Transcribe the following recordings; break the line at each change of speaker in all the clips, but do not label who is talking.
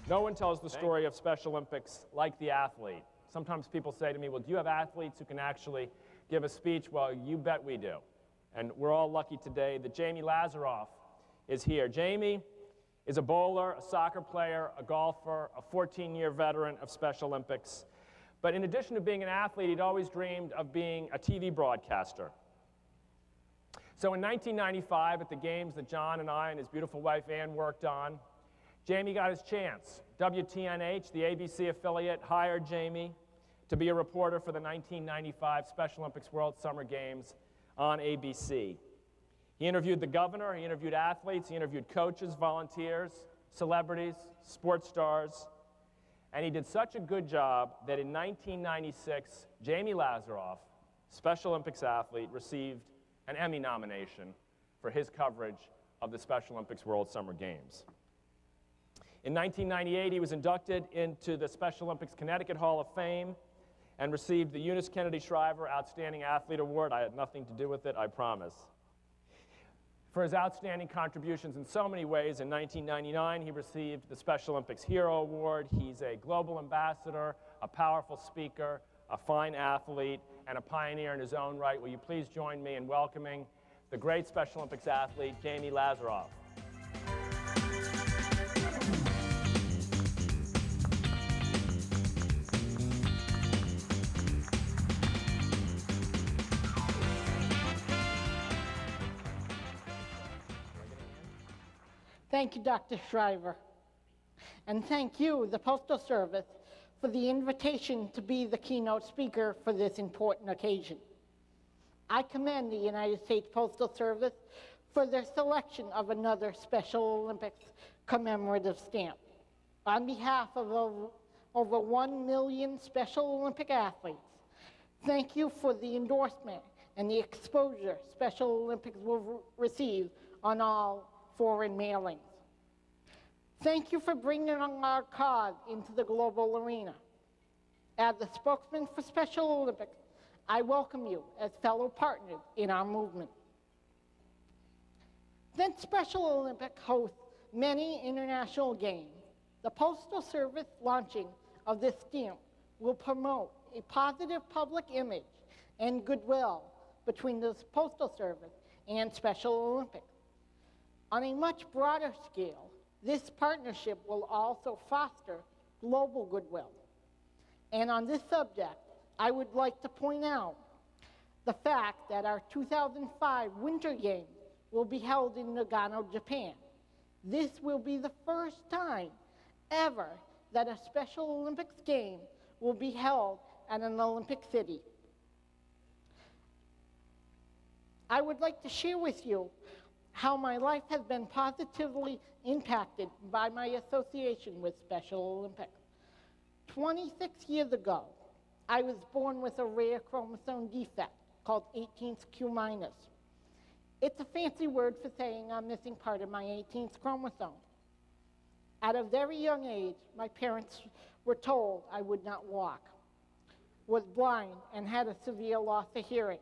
No one tells the story of Special Olympics like the athlete. Sometimes people say to me, well, do you have athletes who can actually give a speech? Well, you bet we do. And we're all lucky today that Jamie Lazaroff is here. Jamie is a bowler, a soccer player, a golfer, a 14-year veteran of Special Olympics. But in addition to being an athlete, he'd always dreamed of being a TV broadcaster. So in 1995, at the games that John and I and his beautiful wife Ann worked on, Jamie got his chance. WTNH, the ABC affiliate, hired Jamie to be a reporter for the 1995 Special Olympics World Summer Games on ABC. He interviewed the governor, he interviewed athletes, he interviewed coaches, volunteers, celebrities, sports stars, and he did such a good job that in 1996, Jamie Lazaroff, Special Olympics athlete, received an Emmy nomination for his coverage of the Special Olympics World Summer Games. In 1998, he was inducted into the Special Olympics Connecticut Hall of Fame and received the Eunice Kennedy Schriver Outstanding Athlete Award. I had nothing to do with it, I promise. For his outstanding contributions in so many ways, in 1999, he received the Special Olympics Hero Award. He's a global ambassador, a powerful speaker, a fine athlete, and a pioneer in his own right. Will you please join me in welcoming the great Special Olympics athlete, Jamie Lazaroff.
Thank you, Dr. Schriver. And thank you, the Postal Service, for the invitation to be the keynote speaker for this important occasion. I commend the United States Postal Service for their selection of another Special Olympics commemorative stamp. On behalf of over 1 million Special Olympic athletes, thank you for the endorsement and the exposure Special Olympics will receive on all foreign mailings. Thank you for bringing our cause into the global arena. As the spokesman for Special Olympics, I welcome you as fellow partners in our movement. Since Special Olympics hosts many international games, the Postal Service launching of this stamp will promote a positive public image and goodwill between the Postal Service and Special Olympics. On a much broader scale, this partnership will also foster global goodwill. And on this subject, I would like to point out the fact that our 2005 Winter Games will be held in Nagano, Japan. This will be the first time ever that a Special Olympics game will be held at an Olympic city. I would like to share with you how my life has been positively impacted by my association with Special Olympics. 26 years ago, I was born with a rare chromosome defect called 18th Q-. It's a fancy word for saying I'm missing part of my 18th chromosome. At a very young age, my parents were told I would not walk, was blind, and had a severe loss of hearing.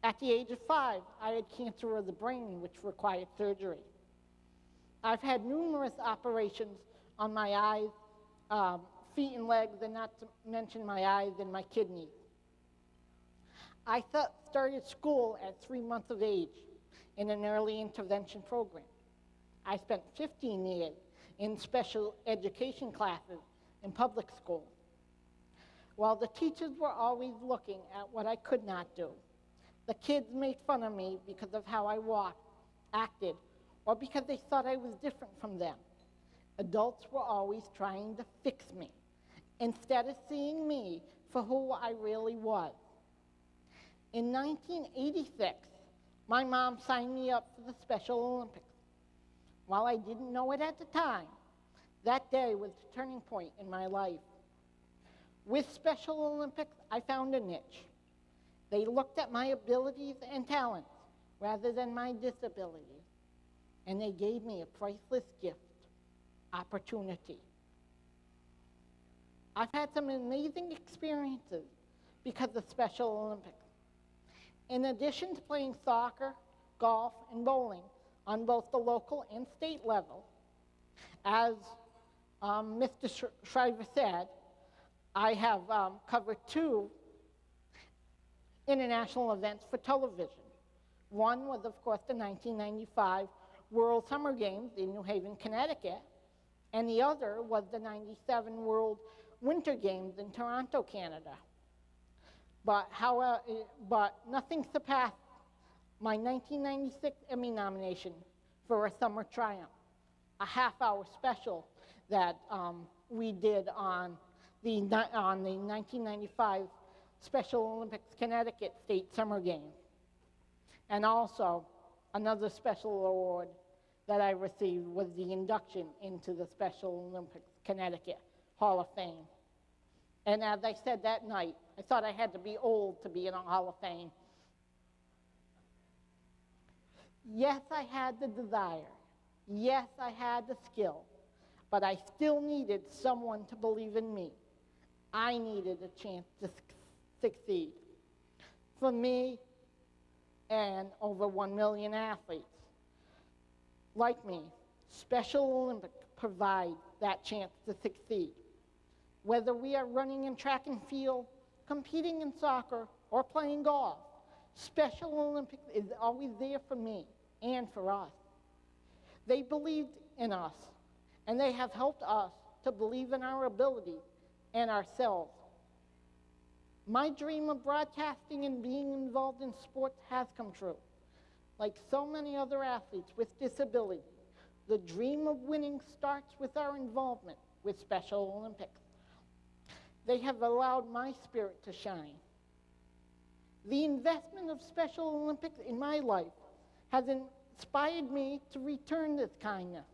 At the age of 5, I had cancer of the brain, which required surgery. I've had numerous operations on my eyes, feet and legs, and not to mention my eyes and my kidneys. I started school at 3 months of age in an early intervention program. I spent 15 years in special education classes in public school. While the teachers were always looking at what I could not do, the kids made fun of me because of how I walked, acted, or because they thought I was different from them. Adults were always trying to fix me, instead of seeing me for who I really was. In 1986, my mom signed me up for the Special Olympics. While I didn't know it at the time, that day was the turning point in my life. With Special Olympics, I found a niche. They looked at my abilities and talents rather than my disabilities, and they gave me a priceless gift, opportunity. I've had some amazing experiences because of Special Olympics. In addition to playing soccer, golf, and bowling on both the local and state level, as Mr. Schriver said, I have covered 2 international events for television. One was, of course, the 1995 World Summer Games in New Haven, Connecticut, and the other was the 97 World Winter Games in Toronto, Canada. But nothing surpassed my 1996 Emmy nomination for A Summer Triumph, a half-hour special that we did on the 1995 Special Olympics Connecticut State Summer Games. And also, another special award that I received was the induction into the Special Olympics Connecticut Hall of Fame. And as I said that night, I thought I had to be old to be in a Hall of Fame. Yes, I had the desire. Yes, I had the skill. But I still needed someone to believe in me. I needed a chance to succeed. For me and over 1 million athletes like me, Special Olympics provide that chance to succeed. Whether we are running in track and field, competing in soccer, or playing golf, Special Olympics is always there for me and for us. They believed in us, and they have helped us to believe in our ability and ourselves. My dream of broadcasting and being involved in sports has come true. Like so many other athletes with disability, the dream of winning starts with our involvement with Special Olympics. They have allowed my spirit to shine. The investment of Special Olympics in my life has inspired me to return this kindness.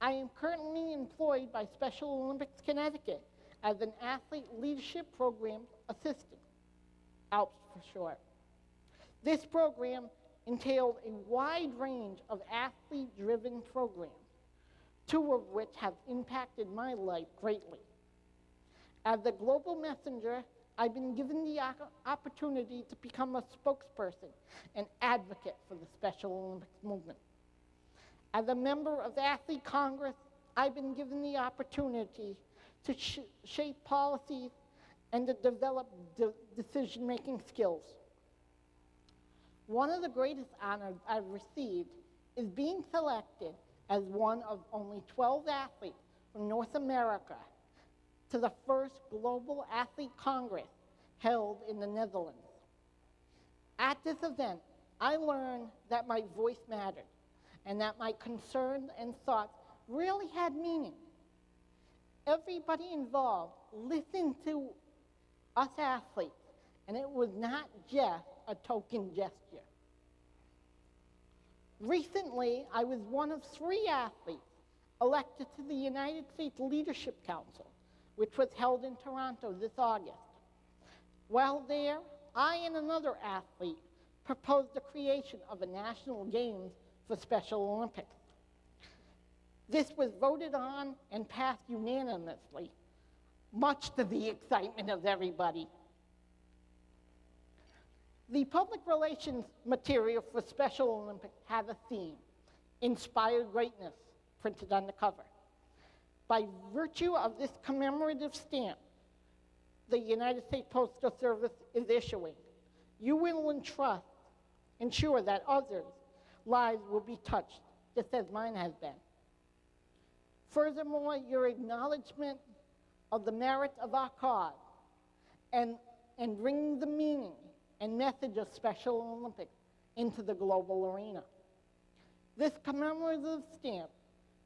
I am currently employed by Special Olympics Connecticut as an Athlete Leadership Program Assistant, ALPS for short. This program entailed a wide range of athlete-driven programs, 2 of which have impacted my life greatly. As a global messenger, I've been given the opportunity to become a spokesperson and advocate for the Special Olympics movement. As a member of the Athlete Congress, I've been given the opportunity to shape policies and to develop decision-making skills. One of the greatest honors I've received is being selected as one of only 12 athletes from North America to the first Global Athlete Congress held in the Netherlands. At this event, I learned that my voice mattered and that my concerns and thoughts really had meaning. Everybody involved listened to us athletes, and it was not just a token gesture. Recently, I was one of 3 athletes elected to the United States Leadership Council, which was held in Toronto this August. While there, I and another athlete proposed the creation of a national games for Special Olympics. This was voted on and passed unanimously, much to the excitement of everybody. The public relations material for Special Olympics has a theme, Inspire Greatness, printed on the cover. By virtue of this commemorative stamp the United States Postal Service is issuing, you will ensure that others' lives will be touched, just as mine has been. Furthermore, your acknowledgement of the merits of our cause and bringing the meaning and message of Special Olympics into the global arena. This commemorative stamp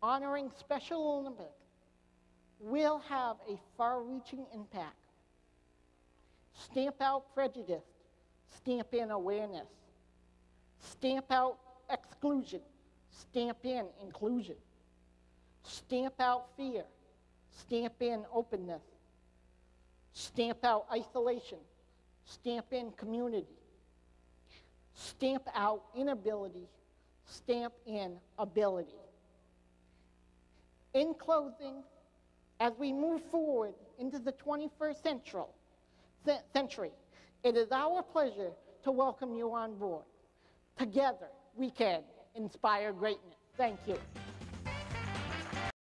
honoring Special Olympics will have a far-reaching impact. Stamp out prejudice, stamp in awareness. Stamp out exclusion, stamp in inclusion. Stamp out fear, stamp in openness. Stamp out isolation, stamp in community. Stamp out inability, stamp in ability. In closing, as we move forward into the 21st century, it is our pleasure to welcome you on board. Together, we can inspire greatness. Thank you.